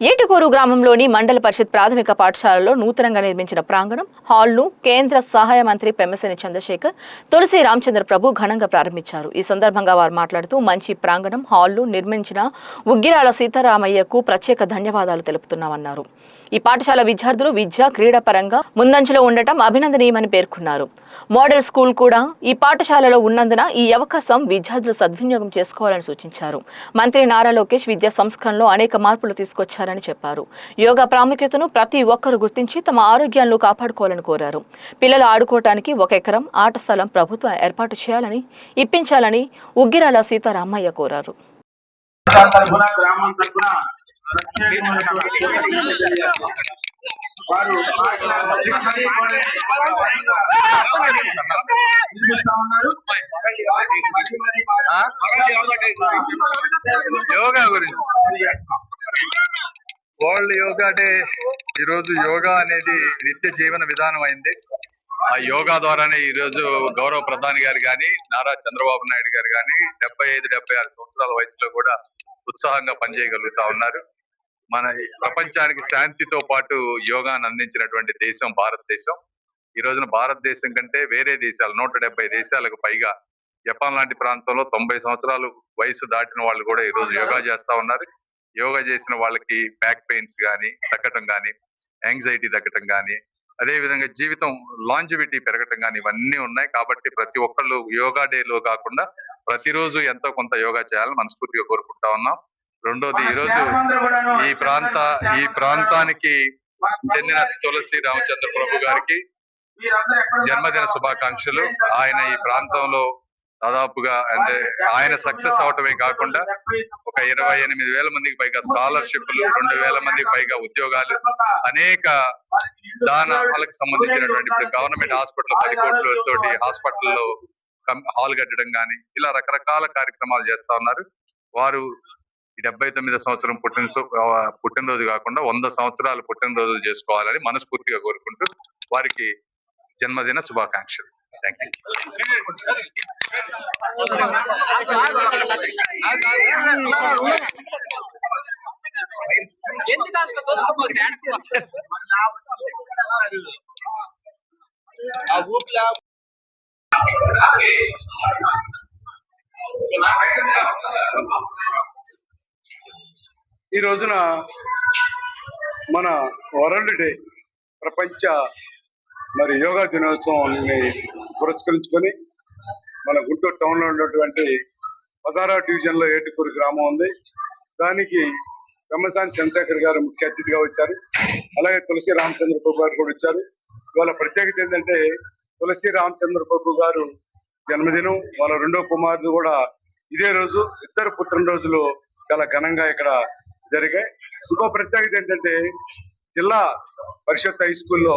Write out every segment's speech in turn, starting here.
ఏటుకూరు గ్రామంలోని మండల పరిషత్ ప్రాథమిక పాఠశాలలో నూతనంగా నిర్మించిన ప్రాంగణం హాల్ను కేంద్ర సహాయ మంత్రి పెమ్మసేని చంద్రశేఖర్, తులసి రామచంద్ర ప్రభు ఘనంగా ప్రారంభించారు. ఈ సందర్భంగా వారు మాట్లాడుతూ మంచి ప్రాంగణం హాల్ను నిర్మించిన ఉగ్గిరాల సీతారామయ్యకు ప్రత్యేక ధన్యవాదాలు తెలుపుతున్నామన్నారు. ఈ పాఠశాల విద్యార్థులు విద్యా క్రీడా పరంగా ముందంజలో ఉండటం అభినందనీయమని పేర్కొన్నారు. మోడల్ స్కూల్ కూడా ఈ పాఠశాలలో ఉన్నందున ఈ అవకాశం విద్యార్థులు సద్వినియోగం చేసుకోవాలని సూచించారు. మంత్రి నారా లోకేష్ విద్యా సంస్కరణలో అనేక మార్పులు తీసుకొచ్చారని చెప్పారు. యోగా ప్రాముఖ్యతను ప్రతి ఒక్కరూ గుర్తించి తమ ఆరోగ్యాలను కాపాడుకోవాలని కోరారు. పిల్లలు ఆడుకోవటానికి 1 ఎకరం ఆట స్థలం ప్రభుత్వం ఏర్పాటు చేయాలని ఇప్పించాలని ఉగ్గిరాల సీతారామయ్య కోరారు. యోగా గురించి వరల్డ్ యోగా డే ఈ రోజు యోగా అనేది నిత్య జీవన విధానం అయింది. ఆ యోగా ద్వారానే ఈ రోజు గౌరవ ప్రధాని గారు కానీ నారా చంద్రబాబు నాయుడు గారు కానీ 75-76 సంవత్సరాల వయసులో కూడా ఉత్సాహంగా పనిచేయగలుగుతా ఉన్నారు. మన ప్రపంచానికి శాంతితో పాటు యోగాను అందించినటువంటి దేశం భారతదేశం. ఈ రోజున భారతదేశం కంటే వేరే దేశాలు 170 దేశాలకు పైగా జపాన్ లాంటి ప్రాంతంలో 90 సంవత్సరాలు వయసు దాటిన వాళ్ళు కూడా ఈ రోజు యోగా చేస్తా ఉన్నారు. యోగా చేసిన వాళ్ళకి బ్యాక్ పెయిన్స్ కానీ తగ్గటం కానీ, యాంగ్జైటీ తగ్గటం కానీ, అదే విధంగా జీవితం లాంజివిటీ పెరగటం కానీ ఇవన్నీ ఉన్నాయి. కాబట్టి ప్రతి ఒక్కళ్ళు యోగా డేలో కాకుండా ప్రతిరోజు ఎంతో కొంత యోగా చేయాలని మనస్ఫూర్తిగా కోరుకుంటా ఉన్నాం. రెండోది, ఈ రోజు ఈ ప్రాంతానికి చెందిన తులసి రామచంద్ర ప్రభు గారికి జన్మదిన శుభాకాంక్షలు. ఆయన ఈ ప్రాంతంలో దాదాపుగా అంటే ఆయన సక్సెస్ అవటమే కాకుండా ఒక 28,000 మందికి పైగా స్కాలర్షిప్లు, 2,000 మందికి పైగా ఉద్యోగాలు, అనేక దానాలకు సంబంధించినటువంటి ఇప్పుడు గవర్నమెంట్ హాస్పిటల్ 10 కోట్లతోటి హాస్పిటల్లో హాల్ కట్టడం కానీ ఇలా రకరకాల కార్యక్రమాలు చేస్తా ఉన్నారు. వారు 79వ సంవత్సరం పుట్టినరోజు కాకుండా 100 సంవత్సరాలు పుట్టినరోజులు చేసుకోవాలని మనస్ఫూర్తిగా కోరుకుంటూ వారికి జన్మదిన శుభాకాంక్షలు. థ్యాంక్ ఈ రోజున మన వరల్డ్ డే ప్రపంచ యోగా దినోత్సవాన్ని పురస్కరించుకొని మన గుంటూరు టౌన్ లో ఉన్నటువంటి 16వ డివిజన్ లో ఏటుకూరు గ్రామం ఉంది. దానికి పెమ్మసాని చంద్రశేఖర్ గారు ముఖ్య అతిథిగా వచ్చారు. అలాగే తులసి రామచంద్ర ప్రభు గారు కూడా వచ్చారు. ఇవాళ ప్రత్యేకత ఏంటంటే తులసి రామచంద్ర ప్రభు గారు జన్మదినం, వాళ్ళ 2వ కుమారుడు కూడా ఇదే రోజు. ఇద్దరు పుట్టినరోజులు చాలా ఘనంగా ఇక్కడ జరిగాయి. ఇంకో ప్రత్యేకత ఏంటంటే జిల్లా పరిషత్ హై స్కూల్లో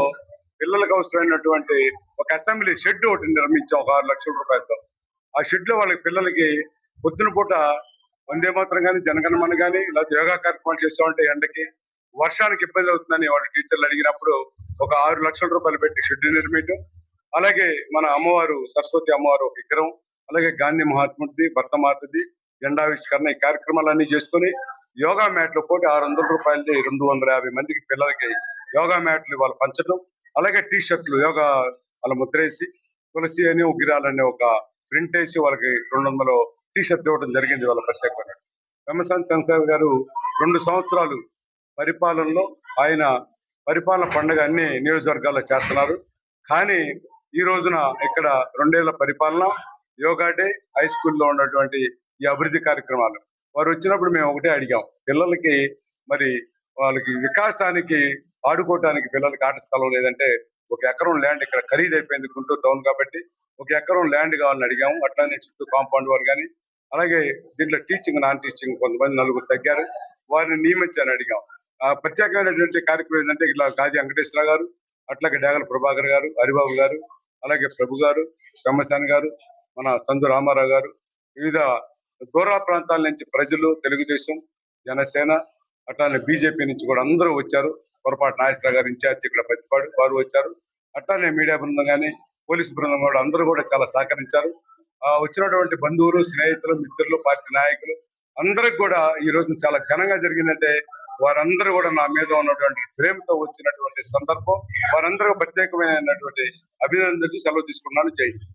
పిల్లలకు అవసరమైనటువంటి ఒక అసెంబ్లీ షెడ్ ఒకటి నిర్మించాం, ఒక 6 లక్షల రూపాయలతో. ఆ షెడ్ లో వాళ్ళకి పిల్లలకి పొద్దున పూట వందే మాత్రం కానీ, జనగణమన కానీ, లేకపోతే యోగా కార్యక్రమాలు చేస్తామంటే ఎండకి వర్షానికి ఇబ్బంది అవుతుందని వాళ్ళ టీచర్లు అడిగినప్పుడు ఒక 6 లక్షల రూపాయలు పెట్టి షెడ్ నిర్మించడం. అలాగే మన అమ్మవారు సరస్వతి అమ్మవారు ఒక విగ్రహం, అలాగే గాంధీ మహాత్ముడిది, భర్తమాతది జెండావిష్కరణ, ఈ కార్యక్రమాలన్నీ చేసుకుని యోగా మ్యాట్లు పోటీ 600 రూపాయలది 250 మందికి పిల్లలకి యోగా మ్యాట్లు వాళ్ళు పంచడం. అలాగే టీ షర్ట్లు యోగా వాళ్ళ ముద్రేసి తులసి అని ఉగ్గిరాలని ఒక ప్రింట్ వేసి వాళ్ళకి 200 టీ షర్ట్ ఇవ్వడం జరిగింది. వాళ్ళ ప్రత్యేకమైన పెమ్మసాని చంద్రశేఖర్ గారు 2 సంవత్సరాలు పరిపాలనలో ఆయన పరిపాలన పండుగ అన్ని నియోజకవర్గాల్లో చేస్తున్నారు. కానీ ఈ రోజున ఇక్కడ 2 ఏళ్ల పరిపాలన, యోగా డే, హై స్కూల్లో ఉన్నటువంటి ఈ అభివృద్ధి కార్యక్రమాలు వారు వచ్చినప్పుడు మేము ఒకటే అడిగాం, పిల్లలకి వాళ్ళకి వికాసానికి ఆడుకోవటానికి పిల్లలకి ఆట స్థలం లేదంటే 1 ఎకరం ల్యాండ్ ఇక్కడ ఖరీదు అయిపోయింది గుంటూరు టౌన్ కాబట్టి 1 ఎకరం ల్యాండ్ కావాలని అడిగాము. అట్లానే చుట్టూ కాంపౌండ్ వారు కానీ, అలాగే దీంట్లో టీచింగ్ నాన్ టీచింగ్ కొంతమంది 4 తగ్గారు, వారిని నియమించాలని అడిగాం. ప్రత్యేకమైనటువంటి కార్యక్రమం ఏంటంటే ఇలా గాజీ వెంకటేశ్వర గారు, అట్లాగే డేగల ప్రభాకర్ గారు, హరిబాబు గారు, అలాగే ప్రభు గారు, పెమ్మసాని గారు, మన సందు రామారావు గారు, వివిధ దూర ప్రాంతాల నుంచి ప్రజలు, తెలుగుదేశం, జనసేన, అట్లానే బీజేపీ నుంచి కూడా అందరూ వచ్చారు. పొరపాటు నాగేశ్వరరావు గారు ఇన్ఛార్జ్ ఇక్కడ ప్రతిపాడు వారు వచ్చారు. అట్లానే మీడియా బృందం కానీ, పోలీసు బృందం కూడా అందరూ కూడా చాలా సహకరించారు. వచ్చినటువంటి బంధువులు, స్నేహితులు, మిత్రులు, పార్టీ నాయకులు అందరికి కూడా ఈ రోజు చాలా ఘనంగా జరిగిందంటే వారందరూ కూడా నా మీద ఉన్నటువంటి ప్రేమతో వచ్చినటువంటి సందర్భం. వారందరూ ప్రత్యేకమైనటువంటి అభినందనలు సెలవు తీసుకున్నాను. జై హింద్.